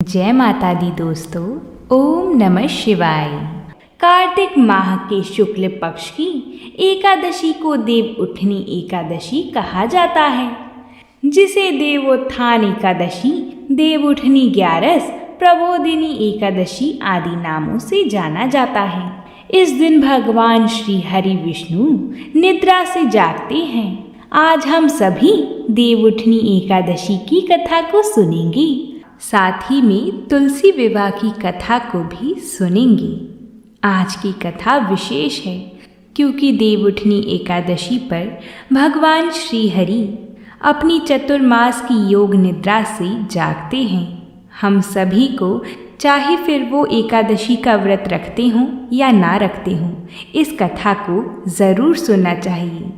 जय माता दी दोस्तों, ओम नमः शिवाय। कार्तिक माह के शुक्ल पक्ष की एकादशी को देव उठनी एकादशी कहा जाता है, जिसे देवोत्थान एकादशी, देव उठनी ग्यारस, प्रबोधिनी एकादशी आदि नामों से जाना जाता है। इस दिन भगवान श्री हरि विष्णु निद्रा से जागते हैं। आज हम सभी देव उठनी एकादशी की कथा को सुनेंगे, साथ ही में तुलसी विवाह की कथा को भी सुनेंगे। आज की कथा विशेष है क्योंकि देवउठनी एकादशी पर भगवान श्री हरि अपनी चतुर्मास की योग निद्रा से जागते हैं। हम सभी को, चाहे फिर वो एकादशी का व्रत रखते हों या ना रखते हों, इस कथा को ज़रूर सुनना चाहिए।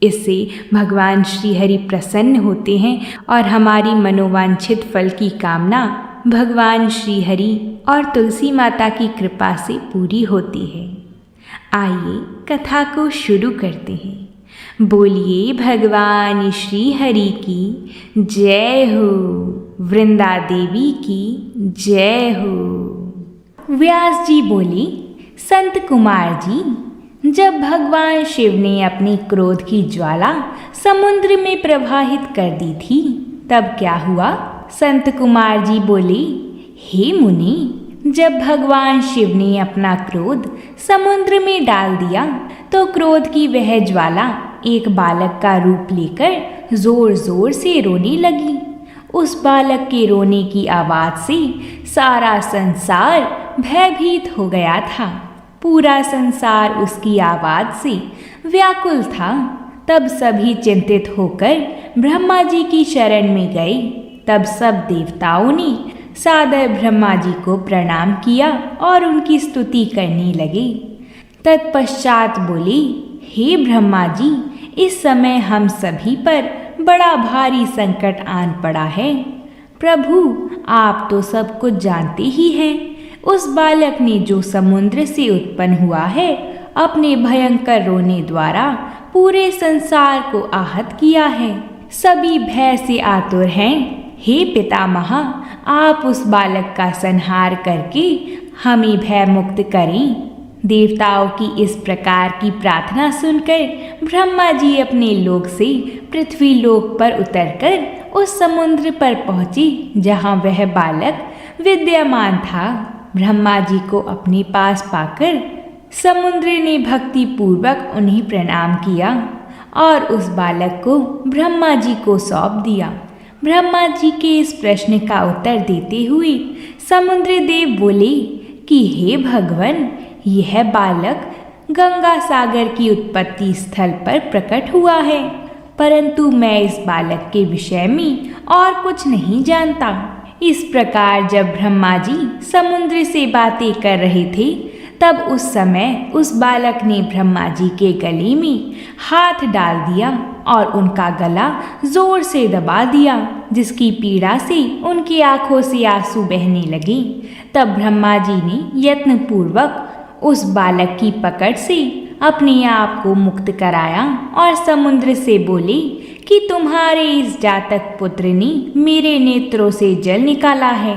इससे भगवान श्री हरि प्रसन्न होते हैं और हमारी मनोवांछित फल की कामना भगवान श्री हरि और तुलसी माता की कृपा से पूरी होती है। आइए कथा को शुरू करते हैं। बोलिए भगवान श्री हरि की जय हो, वृंदा देवी की जय हो। व्यास जी बोले, संत कुमार जी, जब भगवान शिव ने अपने क्रोध की ज्वाला समुद्र में प्रवाहित कर दी थी, तब क्या हुआ? संत कुमार जी बोले, हे मुनि, जब भगवान शिव ने अपना क्रोध समुद्र में डाल दिया तो क्रोध की वह ज्वाला एक बालक का रूप लेकर जोर जोर से रोने लगी। उस बालक के रोने की आवाज से सारा संसार भयभीत हो गया था। पूरा संसार उसकी आवाज से व्याकुल था। तब सभी चिंतित होकर ब्रह्मा जी की शरण में गए। तब सब देवताओं ने सादर ब्रह्मा जी को प्रणाम किया और उनकी स्तुति करने लगे। तत्पश्चात बोले, हे ब्रह्मा जी, इस समय हम सभी पर बड़ा भारी संकट आन पड़ा है। प्रभु, आप तो सब कुछ जानते ही हैं। उस बालक ने जो समुद्र से उत्पन्न हुआ है, अपने भयंकर रोने द्वारा पूरे संसार को आहत किया है। सभी भय से आतुर हैं। हे पितामह, आप उस बालक का संहार करके हमें भय मुक्त करें। देवताओं की इस प्रकार की प्रार्थना सुनकर ब्रह्मा जी अपने लोक से पृथ्वी लोक पर उतरकर उस समुद्र पर पहुँचे जहाँ वह बालक विद्यमान था। ब्रह्मा जी को अपने पास पाकर समुद्र ने भक्ति पूर्वक उन्हें प्रणाम किया और उस बालक को ब्रह्मा जी को सौंप दिया। ब्रह्मा जी के इस प्रश्न का उत्तर देते हुए समुद्र देव बोले कि हे भगवान, यह बालक गंगा सागर की उत्पत्ति स्थल पर प्रकट हुआ है, परंतु मैं इस बालक के विषय में और कुछ नहीं जानता। इस प्रकार जब ब्रह्मा जी समुद्र से बातें कर रहे थे, तब उस समय उस बालक ने ब्रह्मा जी के गले में हाथ डाल दिया और उनका गला जोर से दबा दिया, जिसकी पीड़ा से उनकी आंखों से आंसू बहने लगे। तब ब्रह्मा जी ने यत्न पूर्वक उस बालक की पकड़ से अपने आप को मुक्त कराया और समुद्र से बोले कि तुम्हारे इस जातक पुत्र ने मेरे नेत्रों से जल निकाला है।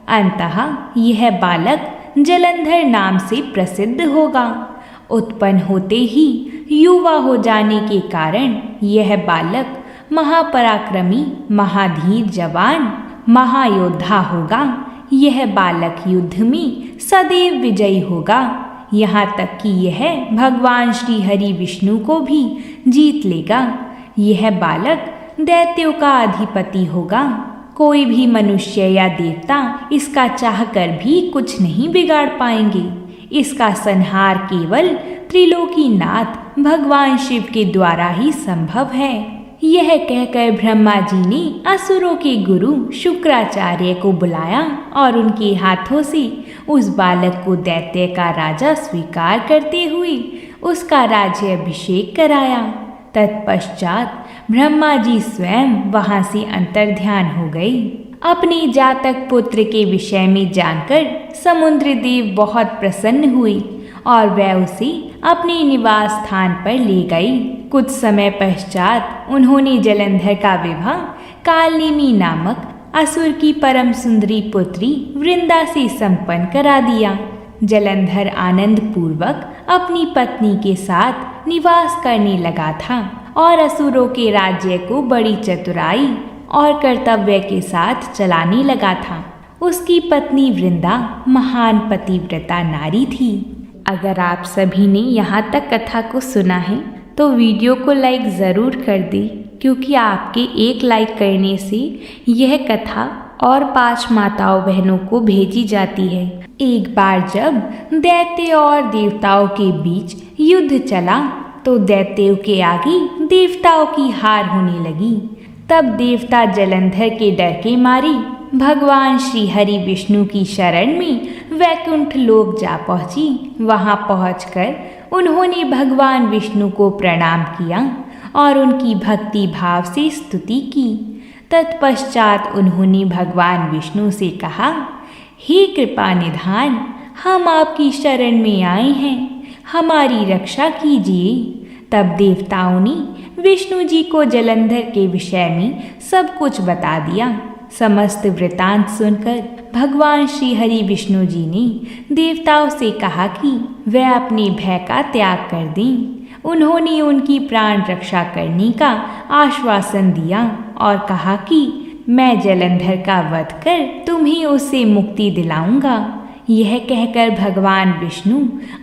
अंततः यह बालक जलंधर नाम से प्रसिद्ध होगा। उत्पन्न होते ही युवा हो जाने के कारण यह बालक महापराक्रमी, महाधीर जवान, महायोद्धा होगा। यह बालक युद्ध में सदैव विजयी होगा, यहाँ तक कि यह भगवान श्री हरि विष्णु को भी जीत लेगा। यह बालक दैत्यों का अधिपति होगा। कोई भी मनुष्य या देवता इसका चाहकर भी कुछ नहीं बिगाड़ पाएंगे। इसका संहार केवल त्रिलोकीनाथ भगवान शिव के द्वारा ही संभव है। यह कहकर ब्रह्मा जी ने असुरों के गुरु शुक्राचार्य को बुलाया और उनके हाथों से उस बालक को दैत्य का राजा स्वीकार करते हुए उसका राज्य अभिषेक कराया। तत्पश्चात ब्रह्मा जी स्वयं वहां से अंतर्ध्यान हो गए। अपने जातक पुत्र के विषय में जानकर समुद्र देव बहुत प्रसन्न हुए और वह उसे अपने निवास स्थान पर ले गई। कुछ समय पश्चात उन्होंने जलंधर का विवाह कालनेमी नामक असुर की परम सुंदरी पुत्री वृंदा से संपन्न करा दिया। जलंधर आनंद पूर्वक अपनी पत्नी के साथ निवास करने लगा था और असुरों के राज्य को बड़ी चतुराई और कर्तव्य के साथ चलाने लगा था। उसकी पत्नी वृंदा महान पतिव्रता नारी थी। अगर आप सभी ने यहाँ तक कथा को सुना है तो वीडियो को लाइक ज़रूर कर दें, क्योंकि आपके एक लाइक करने से यह कथा और 5 माताओं बहनों को भेजी जाती है। एक बार जब दैत्य और देवताओं के बीच युद्ध चला तो दैत्यों के आगे देवताओं की हार होने लगी। तब देवता जलंधर के डर के मारे भगवान श्री हरि विष्णु की शरण में वैकुंठ लोक जा पहुंची। वहां पहुंचकर उन्होंने भगवान विष्णु को प्रणाम किया और उनकी भक्ति भाव से स्तुति की। तत्पश्चात उन्होंने भगवान विष्णु से कहा, हे कृपा निधान, हम आपकी शरण में आए हैं, हमारी रक्षा कीजिए। तब देवताओं ने विष्णु जी को जलंधर के विषय में सब कुछ बता दिया। समस्त वृतांत सुनकर भगवान श्री हरि विष्णु जी ने देवताओं से कहा कि वे अपने भय का त्याग कर दें। उन्होंने उनकी प्राण रक्षा करने का आश्वासन दिया और कहा कि मैं जलंधर का वध कर तुम्हें उससे मुक्ति दिलाऊंगा। यह कहकर भगवान विष्णु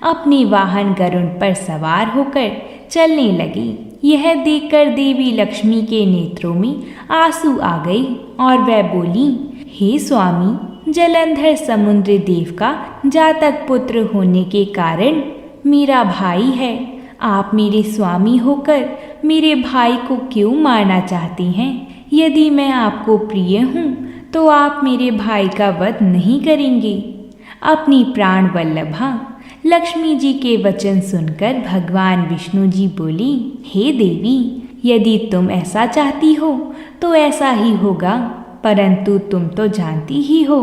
अपने वाहन गरुड़ पर सवार होकर चलने लगे। यह देखकर देवी लक्ष्मी के नेत्रों में आंसू आ गए और वह बोली, हे स्वामी, जलंधर समुद्र देव का जातक पुत्र होने के कारण मेरा भाई है। आप मेरे स्वामी होकर मेरे भाई को क्यों मारना चाहती हैं? यदि मैं आपको प्रिय हूँ तो आप मेरे भाई का वध नहीं करेंगे। अपनी प्राण वल्लभा लक्ष्मी जी के वचन सुनकर भगवान विष्णु जी बोली, हे देवी, यदि तुम ऐसा चाहती हो तो ऐसा ही होगा, परंतु तुम तो जानती ही हो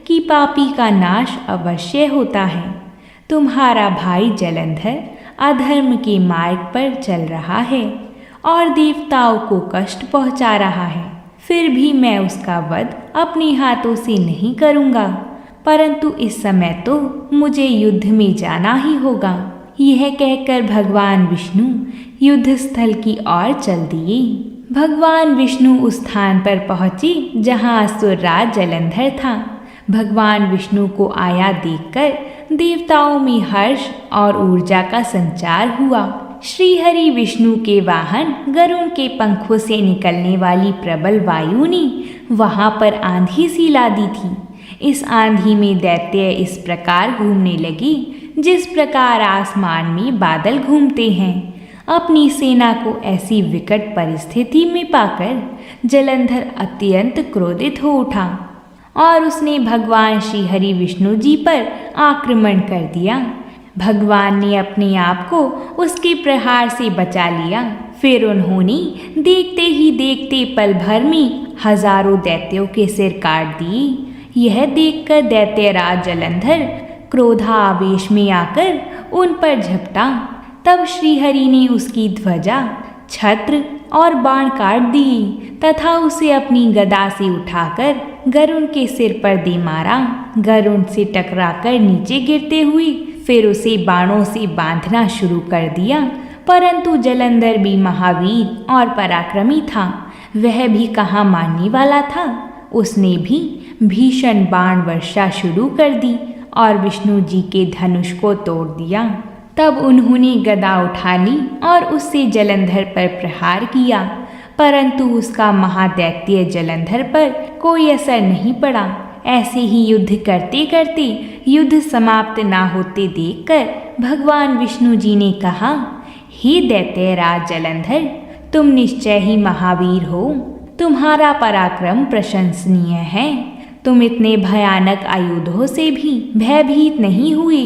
कि पापी का नाश अवश्य होता है। तुम्हारा भाई जलंधर अधर्म के मार्ग पर चल रहा है और देवताओं को कष्ट पहुंचा रहा है। फिर भी मैं उसका वध अपने हाथों से नहीं करूँगा, परंतु इस समय तो मुझे युद्ध में जाना ही होगा। यह कहकर भगवान विष्णु युद्ध स्थल की ओर चल दिए। भगवान विष्णु उस स्थान पर पहुँचे जहाँ असुरराज जलंधर था। भगवान विष्णु को आया देखकर देवताओं में हर्ष और ऊर्जा का संचार हुआ। श्री हरि विष्णु के वाहन गरुड़ के पंखों से निकलने वाली प्रबल वायु ने वहाँ पर आंधी सी ला दी थी। इस आंधी में दैत्य इस प्रकार घूमने लगे जिस प्रकार आसमान में बादल घूमते हैं। अपनी सेना को ऐसी विकट परिस्थिति में पाकर जलंधर अत्यंत क्रोधित हो उठा और उसने भगवान श्री हरि विष्णु जी पर आक्रमण कर दिया। भगवान ने अपने आप को उसके प्रहार से बचा लिया। फिर उन्होंने देखते ही देखते पल भर में हजारों दैत्यों के सिर काट दिए। यह देखकर दैत्यराज जलंधर क्रोधावेश में आकर उन पर झपटा। तब श्रीहरि ने उसकी ध्वजा, छत्र और बाण काट दिए तथा उसे अपनी गदा से उठाकर गरुड़ के सिर पर दे मारा। गरुड़ से टकराकर नीचे गिरते हुए फिर उसे बाणों से बांधना शुरू कर दिया। परंतु जलंधर भी महावीर और पराक्रमी था। वह भी कहाँ मानने वाला था। उसने भी भीषण बाण वर्षा शुरू कर दी और विष्णु जी के धनुष को तोड़ दिया। तब उन्होंने गदा उठा ली और उससे जलंधर पर प्रहार किया, परंतु उसका महादैत्य जलंधर पर कोई असर नहीं पड़ा। ऐसे ही युद्ध करते करते युद्ध समाप्त ना होते देखकर भगवान विष्णु जी ने कहा, हे दैत्यराज जलंधर, तुम निश्चय ही महावीर हो। तुम्हारा पराक्रम प्रशंसनीय है। तुम इतने भयानक आयुधों से भी भयभीत नहीं हुए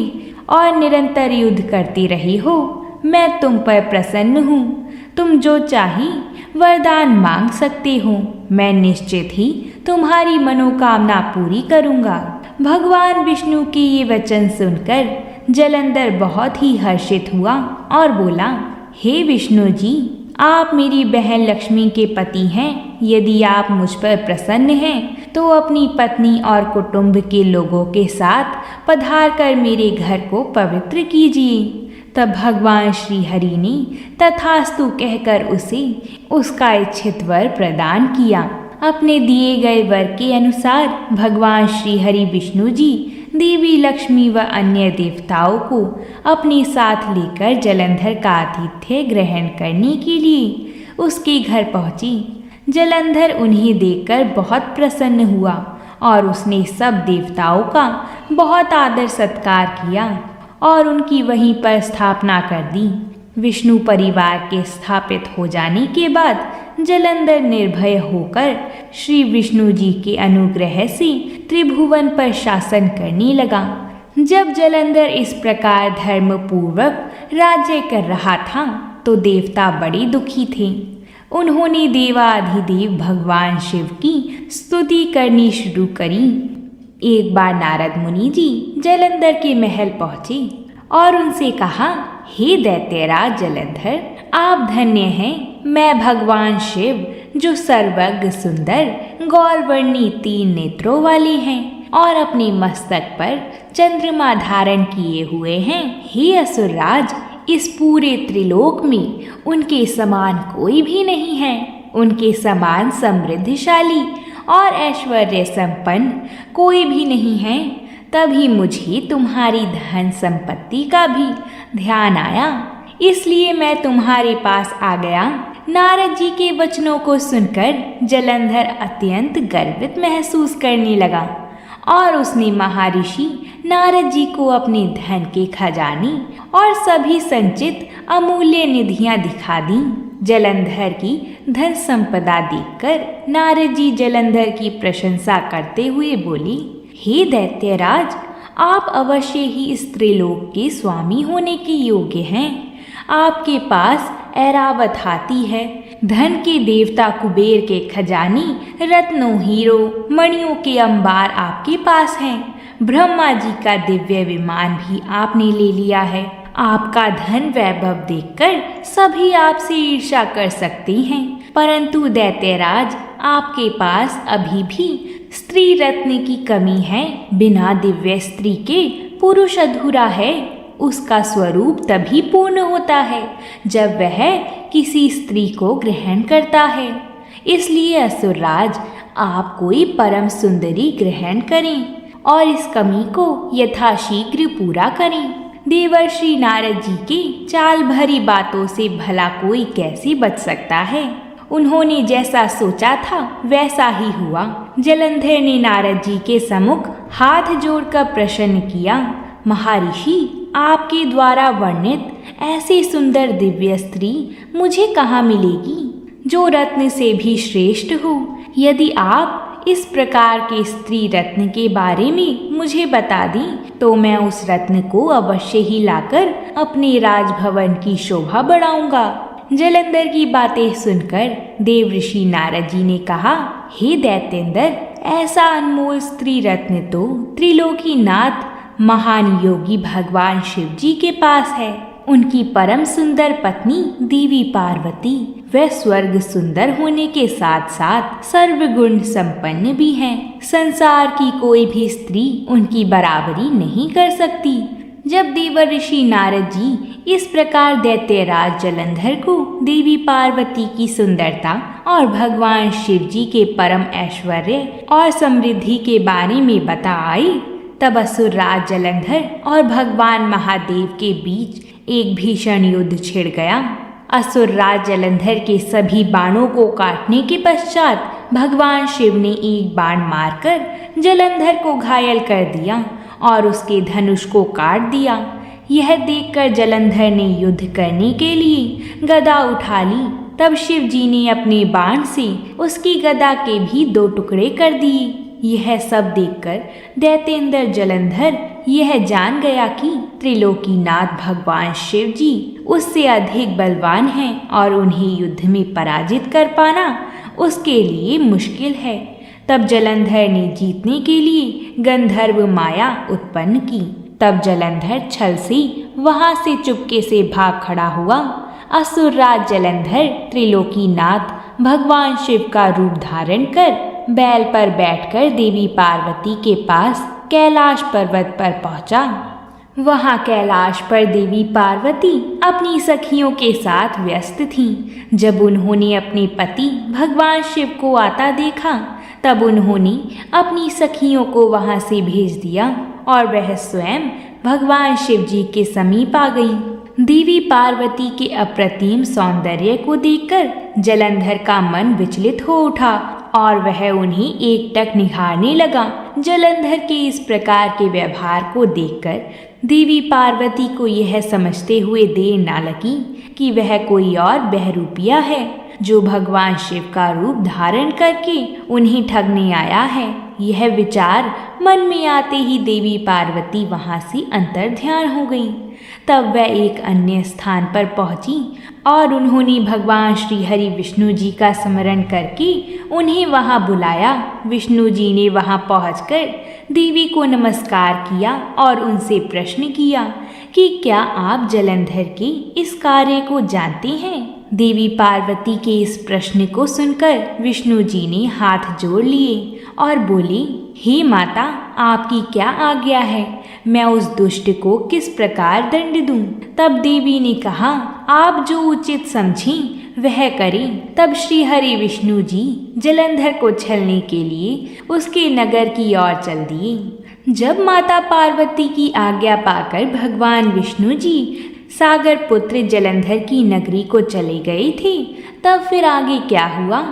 और निरंतर युद्ध करती रही हो। मैं तुम पर प्रसन्न हूँ। तुम जो चाही वरदान मांग सकते हो। मैं निश्चित ही तुम्हारी मनोकामना पूरी करूँगा। भगवान विष्णु के ये वचन सुनकर जलंधर बहुत ही हर्षित हुआ और बोला, हे विष्णु जी, आप मेरी बहन लक्ष्मी के पति हैं। यदि आप मुझ पर प्रसन्न हैं तो अपनी पत्नी और कुटुंब के लोगों के साथ पधार कर मेरे घर को पवित्र कीजिए। तब भगवान श्री हरि ने तथास्तु कहकर उसे उसका इच्छित वर प्रदान किया। अपने दिए गए वर के अनुसार भगवान श्री हरि विष्णु जी देवी लक्ष्मी व अन्य देवताओं को अपने साथ लेकर जलंधर का आतिथ्य ग्रहण करने के लिए उसके घर पहुँचे। जलंधर उन्हें देखकर बहुत प्रसन्न हुआ और उसने सब देवताओं का बहुत आदर सत्कार किया और उनकी वहीं पर स्थापना कर दी। विष्णु परिवार के स्थापित हो जाने के बाद जलंधर निर्भय होकर श्री विष्णु जी के अनुग्रह से त्रिभुवन पर शासन करने लगा। जब जलंधर इस प्रकार धर्म पूर्वक राज्य कर रहा था तो देवता बड़े दुखी थे। उन्होंने देवाधिदेव भगवान शिव की स्तुति करनी शुरू करी। एक बार नारद मुनि जी जलंधर के महल पहुँचे और उनसे कहा, हे दैत्यराज जलंधर, आप धन्य हैं। मैं भगवान शिव जो सर्वज्ञ सुंदर गौरवर्णी 3 नेत्रों वाले हैं और अपने मस्तक पर चंद्रमा धारण किए हुए हैं। हे असुरराज, इस पूरे त्रिलोक में उनके समान कोई भी नहीं है। उनके समान समृद्धशाली और ऐश्वर्य संपन्न कोई भी नहीं है। तभी मुझे तुम्हारी धन संपत्ति का भी ध्यान आया, इसलिए मैं तुम्हारे पास आ गया। नारद जी के वचनों को सुनकर जलंधर अत्यंत गर्वित महसूस करने लगा और उसने महर्षि नारद जी को अपने धन के खजाने और सभी संचित अमूल्य निधियां दिखा दी। जलंधर की धन संपदा देखकर नारद जी जलंधर की प्रशंसा करते हुए बोले, हे दैत्यराज, आप अवश्य ही इस त्रिलोक के स्वामी होने के योग्य हैं। आपके पास ऐरावत हाथी है, धन के देवता कुबेर के खजाने, रत्नों, हीरो, मणियों के अंबार आपके पास हैं। ब्रह्मा जी का दिव्य विमान भी आपने ले लिया है। आपका धन वैभव देखकर सभी आपसे ईर्ष्या कर सकते हैं, परंतु दैत्यराज, आपके पास अभी भी स्त्री रत्न की कमी है। बिना दिव्य स्त्री के पुरुष अधूरा है। उसका स्वरूप तभी पूर्ण होता है जब वह किसी स्त्री को ग्रहण करता है। इसलिए असुरराज, आप कोई परम सुंदरी ग्रहण करें और इस कमी को यथाशीघ्र पूरा करें। देवर्षि नारद जी की चाल भरी बातों से भला कोई कैसे बच सकता है। उन्होंने जैसा सोचा था वैसा ही हुआ। जलंधर ने नारद जी के सम्मुख हाथ जोड़कर प्रश्न किया, महर्षि, आपके द्वारा वर्णित ऐसी सुंदर दिव्य स्त्री मुझे कहाँ मिलेगी जो रत्न से भी श्रेष्ठ हो। यदि आप इस प्रकार के स्त्री रत्न के बारे में मुझे बता दी तो मैं उस रत्न को अवश्य ही लाकर अपने राजभवन की शोभा बढ़ाऊंगा। जलंधर की बातें सुनकर देवर्षि नारद जी ने कहा, हे दैत्येंद्र, ऐसा अनमोल स्त्री रत्न तो त्रिलोकीनाथ महान योगी भगवान शिव जी के पास है। उनकी परम सुंदर पत्नी देवी पार्वती वह स्वर्ग सुंदर होने के साथ साथ सर्वगुण संपन्न भी हैं। संसार की कोई भी स्त्री उनकी बराबरी नहीं कर सकती। जब देवर्षि नारद जी इस प्रकार दैत्यराज जलंधर को देवी पार्वती की सुंदरता और भगवान शिव जी के परम ऐश्वर्य और समृद्धि के बारे में बता आए, तब असुरराज जलंधर और भगवान महादेव के बीच एक भीषण युद्ध छिड़ गया। असुरराज जलंधर के सभी बाणों को काटने के पश्चात भगवान शिव ने एक बाण मारकर जलंधर को घायल कर दिया और उसके धनुष को काट दिया। यह देखकर जलंधर ने युद्ध करने के लिए गदा उठा ली। तब शिव जी ने अपने बाण से उसकी गदा के भी 2 टुकड़े कर दिए। यह सब देखकर दैत्येंद्र जलंधर यह जान गया कि त्रिलोकीनाथ भगवान शिव जी उससे अधिक बलवान हैं और उन्हें युद्ध में पराजित कर पाना उसके लिए मुश्किल है। तब जलंधर ने जीतने के लिए गंधर्व माया उत्पन्न की। तब जलंधर छल से वहां से चुपके से भाग खड़ा हुआ। असुरराज जलंधर त्रिलोकीनाथ भगवान शिव का रूप धारण कर बैल पर बैठकर देवी पार्वती के पास कैलाश पर्वत पर पहुंचा। वहां कैलाश पर देवी पार्वती अपनी सखियों के साथ व्यस्त थीं। जब उन्होंने अपने पति भगवान शिव को आता देखा तब उन्होंने अपनी सखियों को वहां से भेज दिया और वह स्वयं भगवान शिव जी के समीप आ गईं। देवी पार्वती के अप्रतिम सौंदर्य को देखकर जलंधर का मन विचलित हो उठा और वह उन्हें एकटक निहारने लगा। जलंधर के इस प्रकार के व्यवहार को देखकर देवी पार्वती को यह समझते हुए देर न लगी कि वह कोई और बहरूपिया है जो भगवान शिव का रूप धारण करके उन्हें ठगने आया है। यह विचार मन में आते ही देवी पार्वती वहां से अंतर्ध्यान हो गई। तब वह एक अन्य स्थान पर पहुंची और उन्होंने भगवान श्री हरि विष्णु जी का स्मरण करके उन्हें वहां बुलाया। विष्णु जी ने वहां पहुंचकर देवी को नमस्कार किया और उनसे प्रश्न किया कि क्या आप जलंधर के इस कार्य को जानते हैं। देवी पार्वती के इस प्रश्न को सुनकर विष्णु जी ने हाथ जोड़ लिए और बोले, हे माता, आपकी क्या आज्ञा है, मैं उस दुष्ट को किस प्रकार दंड दूं। तब देवी ने कहा, आप जो उचित समझें वह करें। तब श्री हरि विष्णु जी जलंधर को छलने के लिए उसके नगर की ओर चल दिए। जब माता पार्वती की आज्ञा पाकर भगवान विष्णु जी सागर पुत्र जलंधर की नगरी को चले गए थे, तब फिर आगे क्या हुआ,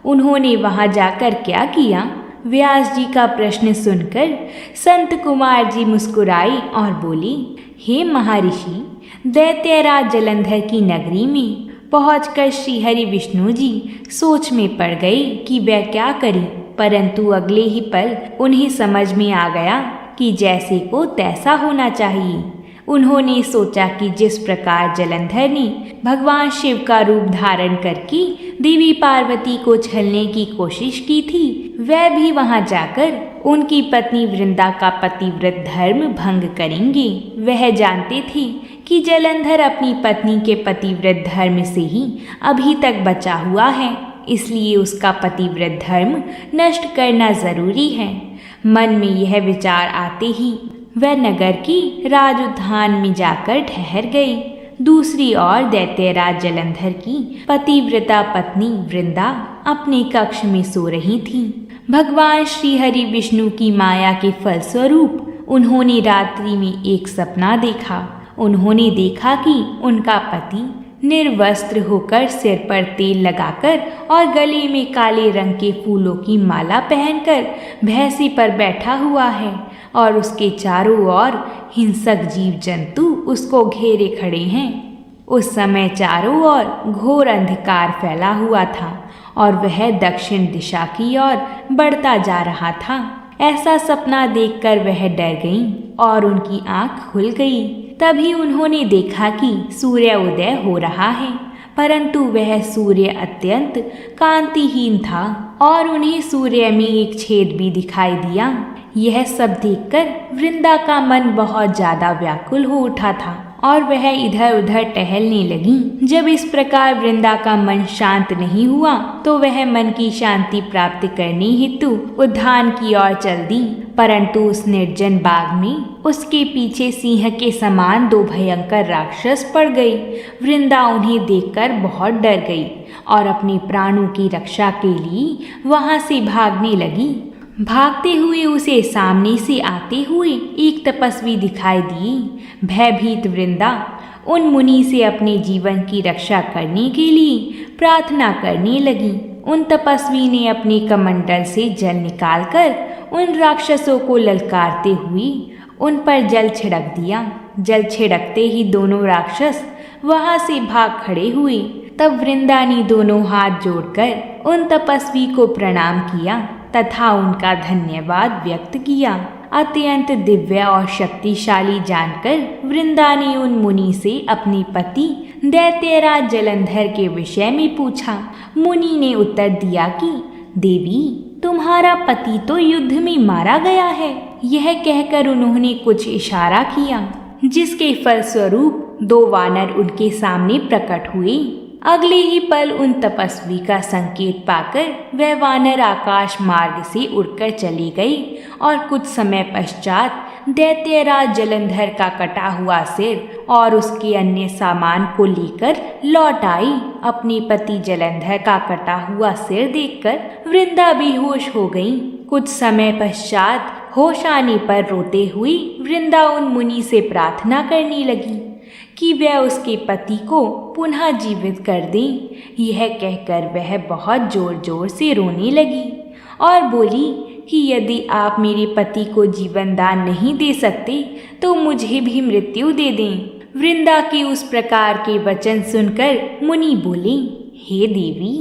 उन्होंने वहां जाकर क्या किया। व्यास जी का प्रश्न सुनकर संत कुमार जी मुस्कुराए और बोले, हे महर्षि, दैत्यराज जलंधर की नगरी में पहुंचकर श्री हरि विष्णु जी सोच में पड़ गए कि वह क्या करें। परंतु अगले ही पल उन्हें समझ में आ गया कि जैसे को तैसा होना चाहिए। उन्होंने सोचा कि जिस प्रकार जलंधर ने भगवान शिव का रूप धारण करके देवी पार्वती को छलने की कोशिश की थी, वह भी वहां जाकर उनकी पत्नी वृंदा का पतिव्रत धर्म भंग करेंगे। वह जानते थे कि जलंधर अपनी पत्नी के पतिव्रत धर्म से ही अभी तक बचा हुआ है, इसलिए उसका पतिव्रत धर्म नष्ट करना जरूरी है। मन में यह विचार आते ही वह नगर की राज उद्यान में जाकर ठहर गई। दूसरी ओर दैत्यराज जलंधर की पतिव्रता पत्नी वृंदा अपने कक्ष में सो रही थी। भगवान श्री हरि विष्णु की माया के फलस्वरूप उन्होंने रात्रि में एक सपना देखा। उन्होंने देखा कि उनका पति निर्वस्त्र होकर सिर पर तेल लगाकर और गले में काले रंग के फूलों की माला पहनकर भैंसी पर बैठा हुआ है और उसके चारों ओर हिंसक जीव जंतु उसको घेरे खड़े हैं। उस समय चारों ओर घोर अंधकार फैला हुआ था और वह दक्षिण दिशा की ओर बढ़ता जा रहा था। ऐसा सपना देखकर वह डर गईं और उनकी आंख खुल गई। तभी उन्होंने देखा कि सूर्य उदय हो रहा है, परंतु वह सूर्य अत्यंत कांतिहीन था और उन्हें सूर्य में एक छेद भी दिखाई दिया। यह सब देखकर वृंदा का मन बहुत ज्यादा व्याकुल हो उठा था और वह इधर उधर टहलने लगी। जब इस प्रकार वृंदा का मन शांत नहीं हुआ तो वह मन की शांति प्राप्त करने हेतु उद्यान की ओर चल दी, परंतु उस निर्जन बाग में उसके पीछे सिंह के समान दो भयंकर राक्षस पड़ गए। वृंदा उन्हें देखकर बहुत डर गई और अपने प्राणों की रक्षा के लिए वहां से भागने लगी। भागते हुए उसे सामने से आते हुए एक तपस्वी दिखाई दिए। भयभीत वृंदा उन मुनि से अपने जीवन की रक्षा करने के लिए प्रार्थना करने लगी। उन तपस्वी ने अपने कमंडल से जल निकालकर उन राक्षसों को ललकारते हुए उन पर जल छिड़क दिया। जल छिड़कते ही दोनों राक्षस वहां से भाग खड़े हुए। तब वृंदा ने दोनों हाथ जोड़कर उन तपस्वी को प्रणाम किया तथा उनका धन्यवाद व्यक्त किया। अत्यंत दिव्य और शक्तिशाली जानकर वृंदा ने उन मुनि से अपने पति दैत्यराज जलंधर के विषय में पूछा। मुनि ने उत्तर दिया कि देवी, तुम्हारा पति तो युद्ध में मारा गया है। यह कहकर उन्होंने कुछ इशारा किया, जिसके फलस्वरूप दो वानर उनके सामने प्रकट हुए। अगले ही पल उन तपस्वी का संकेत पाकर वह वानर आकाश मार्ग से उड़कर चली गई और कुछ समय पश्चात दैत्यराज जलंधर का कटा हुआ सिर और उसके अन्य सामान को लेकर लौट आई। अपने पति जलंधर का कटा हुआ सिर देखकर वृंदा बेहोश हो गई। कुछ समय पश्चात होश आने पर रोते हुई वृंदा उन मुनि से प्रार्थना करने लगी कि वह उसके पति को पुनः जीवित कर दें। यह कहकर वह बहुत जोर जोर से रोने लगी और बोली कि यदि आप मेरे पति को जीवन दान नहीं दे सकते तो मुझे भी मृत्यु दे दें। वृंदा के उस प्रकार के वचन सुनकर मुनि बोले, हे देवी,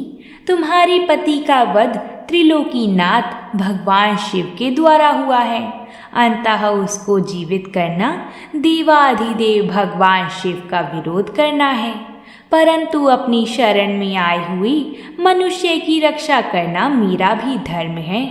तुम्हारे पति का वध त्रिलोकीनाथ भगवान शिव के द्वारा हुआ है। अंततः उसको जीवित करना देवाधिदेव भगवान शिव का विरोध करना है, परंतु अपनी शरण में आई हुई मनुष्य की रक्षा करना मेरा भी धर्म है।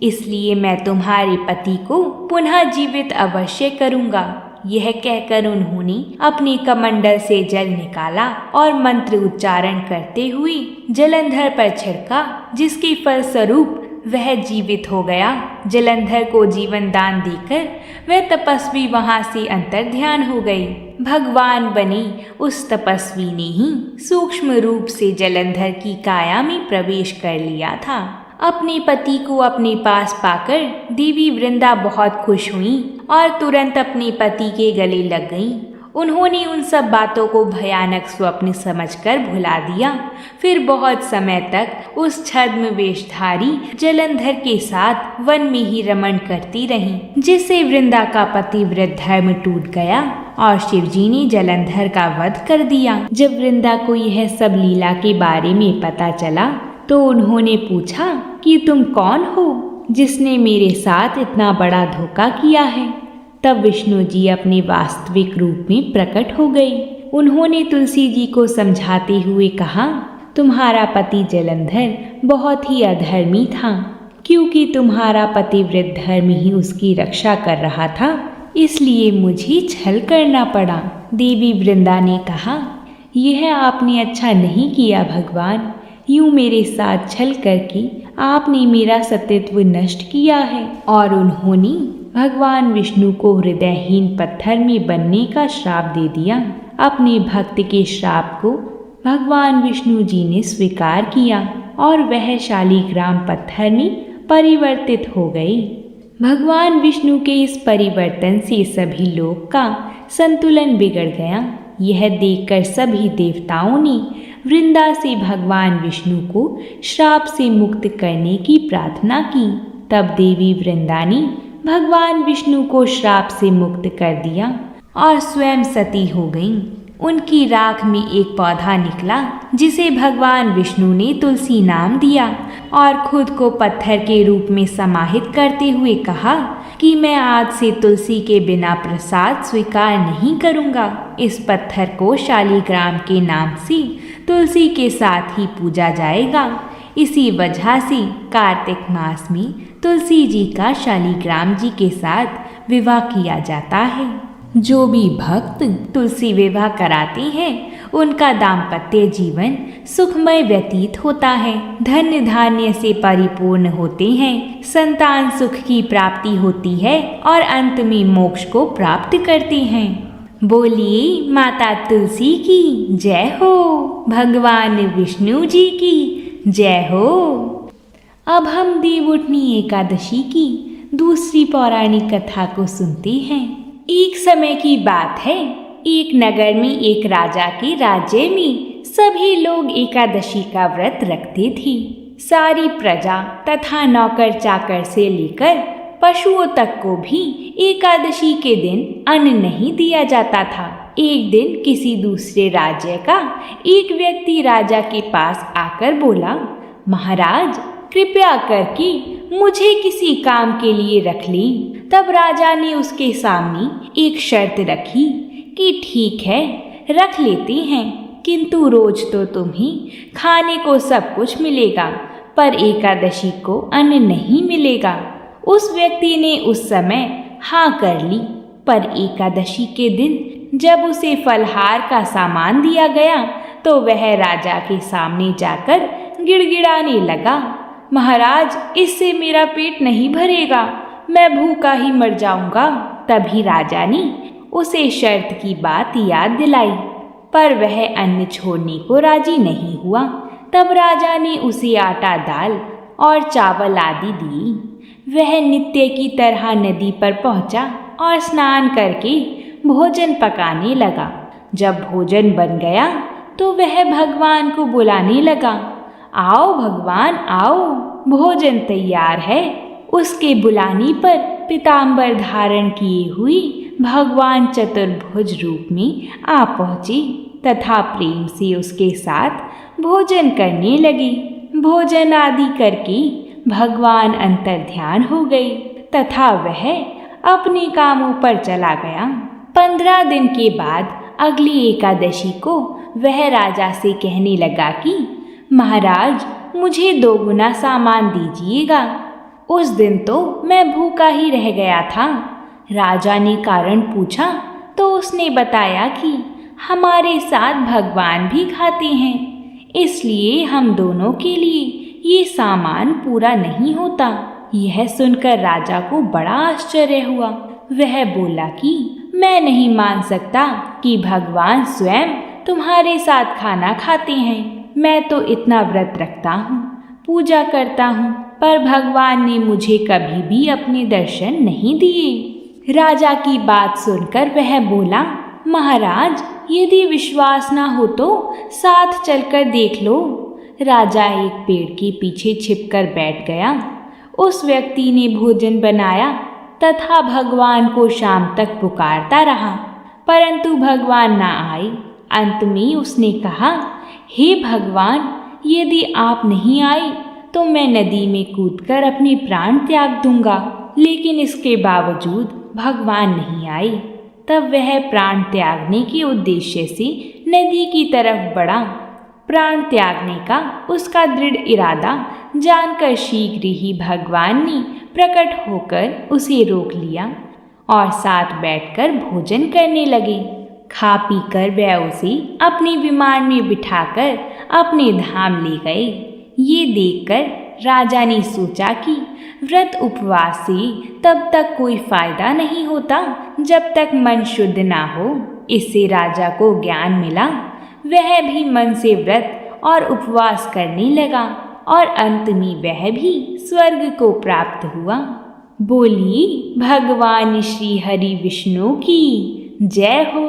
इसलिए मैं तुम्हारे पति को पुनः जीवित अवश्य करूंगा। यह कहकर उन्होंने अपने कमंडल से जल निकाला और मंत्र उच्चारण करते हुए जलंधर पर छिड़का, जिसके फलस्वरूप वह जीवित हो गया। जलंधर को जीवन दान देकर वह तपस्वी वहां से अंतर्ध्यान हो गई। भगवान बने उस तपस्वी ने ही सूक्ष्म रूप से जलंधर की काया में प्रवेश कर लिया था। अपने पति को अपने पास पाकर देवी वृंदा बहुत खुश हुई और तुरंत अपने पति के गले लग गईं। उन्होंने उन सब बातों को भयानक स्वप्न समझकर भुला दिया। फिर बहुत समय तक उस छद्म वेशधारी जलंधर के साथ वन में ही रमण करती रहीं, जिससे वृंदा का पतिव्रत धर्म टूट गया और शिवजी ने जलंधर का वध कर दिया। जब वृंदा को यह सब लीला के बारे में पता चला तो उन्होंने पूछा कि तुम कौन हो जिसने मेरे साथ इतना बड़ा धोखा किया है। तब विष्णु जी अपने वास्तविक रूप में प्रकट हो गई। उन्होंने तुलसी जी को समझाते हुए कहा, तुम्हारा पति जलंधर बहुत ही अधर्मी था, क्योंकि तुम्हारा पतिव्रत धर्म ही उसकी रक्षा कर रहा था, इसलिए मुझे छल करना पड़ा। देवी वृंदा ने कहा, यह आपने अच्छा नहीं किया भगवान। यूं मेरे साथ छल करके आपने मेरा सतीत्व नष्ट किया है। और उन्होंने भगवान विष्णु को हृदयहीन पत्थर में बनने का श्राप दे दिया। अपने भक्त के श्राप को भगवान विष्णु जी ने स्वीकार किया और वह शालिग्राम पत्थर में परिवर्तित हो गए। भगवान विष्णु के इस परिवर्तन से सभी लोक का संतुलन बिगड़ गया। यह देखकर सभी देवताओं ने वृंदा से भगवान विष्णु को श्राप से मुक्त करने की प्रार्थना की। तब देवी वृंदा ने भगवान विष्णु को श्राप से मुक्त कर दिया और स्वयं सती हो गईं। उनकी राख में एक पौधा निकला जिसे भगवान विष्णु ने तुलसी नाम दिया और खुद को पत्थर के रूप में समाहित करते हुए कहा कि मैं आज से तुलसी के बिना प्रसाद स्वीकार नहीं करूंगा। इस पत्थर को शालिग्राम के नाम से तुलसी के साथ ही पूजा जाएगा। इसी वजह से कार्तिक मास में तुलसी जी का शालिग्राम जी के साथ विवाह किया जाता है। जो भी भक्त तुलसी विवाह कराते हैं उनका दाम्पत्य जीवन सुखमय व्यतीत होता है, धन्य धान्य से परिपूर्ण होते हैं, संतान सुख की प्राप्ति होती है और अंत में मोक्ष को प्राप्त करते हैं। बोलिए माता तुलसी की जय हो, भगवान विष्णु जी की जय हो। अब हम देवउठनी एकादशी की दूसरी पौराणिक कथा को सुनते हैं। एक समय की बात है, एक नगर में एक राजा के राज्य में सभी लोग एकादशी का व्रत रखते थे। सारी प्रजा तथा नौकर चाकर से लेकर पशुओं तक को भी एकादशी के दिन अन्न नहीं दिया जाता था। एक दिन किसी दूसरे राज्य का एक व्यक्ति राजा के पास आकर बोला, महाराज कृपया करके मुझे किसी काम के लिए रख लें। तब राजा ने उसके सामने एक शर्त रखी कि ठीक है रख लेते हैं, किंतु रोज तो तुम्हें खाने को सब कुछ मिलेगा पर एकादशी को अन्न नहीं मिलेगा। उस व्यक्ति ने उस समय हाँ कर ली, पर एकादशी के दिन जब उसे फलहार का सामान दिया गया तो वह राजा के सामने जाकर गिड़गिड़ाने लगा, महाराज, इससे मेरा पेट नहीं भरेगा, मैं भूखा ही मर जाऊंगा। तभी राजा ने उसे शर्त की बात याद दिलाई, पर वह अन्न छोड़ने को राजी नहीं हुआ। तब राजा ने उसे आटा, दाल और चावल आदि दिए। वह नित्य की तरह नदी पर पहुंचा और स्नान करके भोजन पकाने लगा। जब भोजन बन गया तो वह भगवान को बुलाने लगा, आओ भगवान आओ, भोजन तैयार है। उसके बुलाने पर पीताम्बर धारण किए हुए भगवान चतुर्भुज रूप में आ पहुँचे तथा प्रेम से उसके साथ भोजन करने लगे। भोजन आदि करके भगवान अंतर्ध्यान हो गए तथा वह अपने कामों पर चला गया। 15 दिन के बाद अगली एकादशी को वह राजा से कहने लगा कि महाराज, मुझे 2 गुना सामान दीजिएगा। उस दिन तो मैं भूखा ही रह गया था। राजा ने कारण पूछा तो उसने बताया कि हमारे साथ भगवान भी खाते हैं, इसलिए हम दोनों के लिए ये सामान पूरा नहीं होता। यह सुनकर राजा को बड़ा आश्चर्य हुआ। वह बोला कि मैं नहीं मान सकता कि भगवान स्वयं तुम्हारे साथ खाना खाते हैं। मैं तो इतना व्रत रखता हूँ, पूजा करता हूँ, पर भगवान ने मुझे कभी भी अपने दर्शन नहीं दिए। राजा की बात सुनकर वह बोला, महाराज, यदि विश्वास ना हो तो साथ चलकर देख लो। राजा एक पेड़ के पीछे छिपकर बैठ गया। उस व्यक्ति ने भोजन बनाया तथा भगवान को शाम तक पुकारता रहा, परंतु भगवान ना आए। अंत में उसने कहा, हे भगवान, यदि आप नहीं आए तो मैं नदी में कूदकर अपने प्राण त्याग दूंगा। लेकिन इसके बावजूद भगवान नहीं आए। तब वह प्राण त्यागने के उद्देश्य से नदी की तरफ बढ़ा। प्राण त्यागने का उसका दृढ़ इरादा जानकर शीघ्र ही भगवान ने प्रकट होकर उसे रोक लिया और साथ बैठकर भोजन करने लगे। खा पी कर वह उसे अपने विमान में बिठाकर अपने धाम ले गए। ये देखकर राजा ने सोचा कि व्रत उपवास से तब तक कोई फायदा नहीं होता जब तक मन शुद्ध ना हो। इससे राजा को ज्ञान मिला। वह भी मन से व्रत और उपवास करने लगा और अंत में वह भी स्वर्ग को प्राप्त हुआ। बोलिए भगवान श्री हरि विष्णु की जय हो।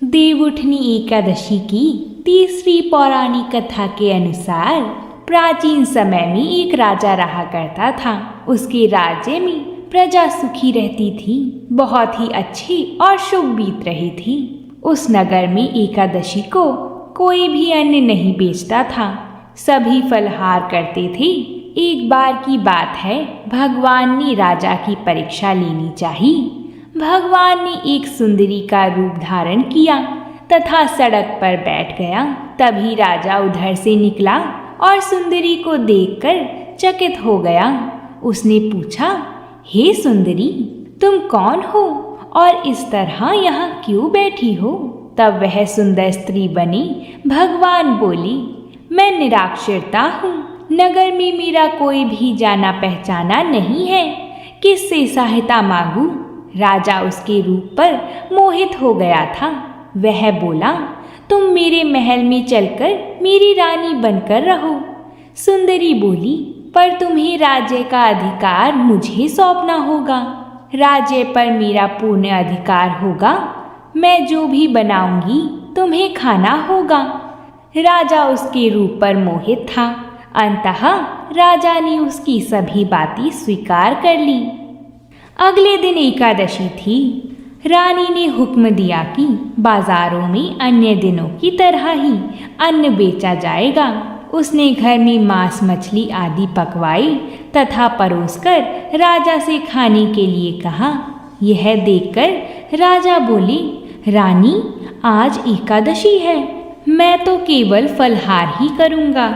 देवउठनी एकादशी की तीसरी पौराणिक कथा के अनुसार प्राचीन समय में एक राजा रहा करता था। उसके राज्य में प्रजा सुखी रहती थी, बहुत ही अच्छी और शुभ बीत रही थी। उस नगर में एकादशी को कोई भी अन्न नहीं बेचता था, सभी फलहार करते थे। एक बार की बात है, भगवान ने राजा की परीक्षा लेनी चाहिए। भगवान ने एक सुंदरी का रूप धारण किया तथा सड़क पर बैठ गया। तभी राजा उधर से निकला और सुंदरी को देखकर चकित हो गया। उसने पूछा, हे सुंदरी, तुम कौन हो और इस तरह यहाँ क्यों बैठी हो? तब वह सुंदर स्त्री बनी भगवान बोली, मैं निराक्षरता हूँ, नगर में मेरा कोई भी जाना पहचाना नहीं है, किससे सहायता मांगू? राजा उसके रूप पर मोहित हो गया था। वह बोला, तुम मेरे महल में चलकर मेरी रानी बनकर रहो। सुंदरी बोली, पर तुम्हें राज्य का अधिकार मुझे सौंपना होगा। राज्य पर मेरा पूर्ण अधिकार होगा। मैं जो भी बनाऊंगी तुम्हें खाना होगा। राजा उसके रूप पर मोहित था। अंततः राजा ने उसकी सभी बातें स्वीकार कर ली। अगले दिन एकादशी थी। रानी ने हुक्म दिया कि बाजारों में अन्य दिनों की तरह ही अन्न बेचा जाएगा। उसने घर में मांस मछली आदि पकवाई तथा परोसकर राजा से खाने के लिए कहा। यह देखकर राजा बोले, रानी, आज एकादशी है, मैं तो केवल फलहार ही करूँगा।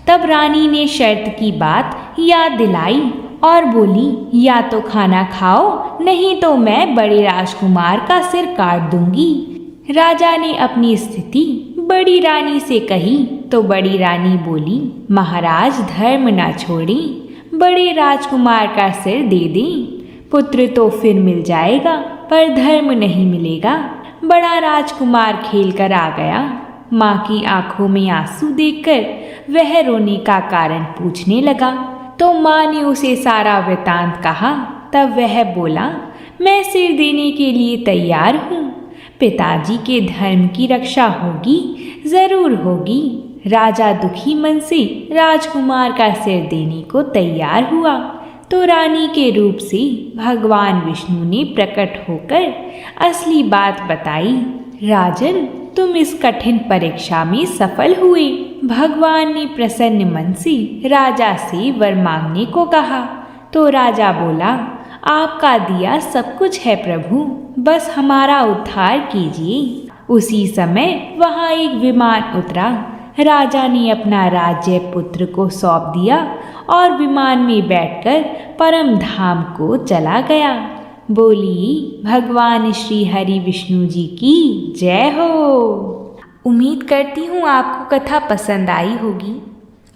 तब रानी ने शर्त की बात याद दिलाई और बोली, या तो खाना खाओ, नहीं तो मैं बड़े राजकुमार का सिर काट दूंगी। राजा ने अपनी स्थिति बड़ी रानी से कही तो बड़ी रानी बोली, महाराज धर्म ना छोड़ें, बड़े राजकुमार का सिर दे दें। पुत्र तो फिर मिल जाएगा पर धर्म नहीं मिलेगा। बड़ा राजकुमार खेल कर आ गया। माँ की आंखों में आंसू देखकर वह रोने का कारण पूछने लगा तो माँ ने उसे सारा वृतांत कहा। तब वह बोला, मैं सिर देने के लिए तैयार हूँ। पिताजी के धर्म की रक्षा होगी, जरूर होगी। राजा दुखी मन से राजकुमार का सिर देने को तैयार हुआ तो रानी के रूप से भगवान विष्णु ने प्रकट होकर असली बात बताई। राजन, तुम इस कठिन परीक्षा में सफल हुए। भगवान ने प्रसन्न मन से राजा से वर मांगने को कहा तो राजा बोला, आपका दिया सब कुछ है प्रभु, बस हमारा उद्धार कीजिए। उसी समय वहाँ एक विमान उतरा। राजा ने अपना राज्य पुत्र को सौंप दिया और विमान में बैठकर परम धाम को चला गया। बोली भगवान श्री हरि विष्णु जी की जय हो। उम्मीद करती हूँ आपको कथा पसंद आई होगी।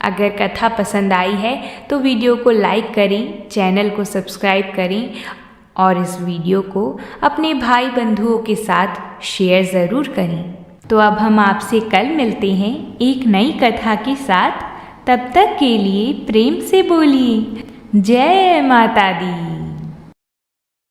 अगर कथा पसंद आई है तो वीडियो को लाइक करें, चैनल को सब्सक्राइब करें और इस वीडियो को अपने भाई बंधुओं के साथ शेयर ज़रूर करें। तो अब हम आपसे कल मिलते हैं एक नई कथा के साथ। तब तक के लिए प्रेम से बोलिए जय माता दी।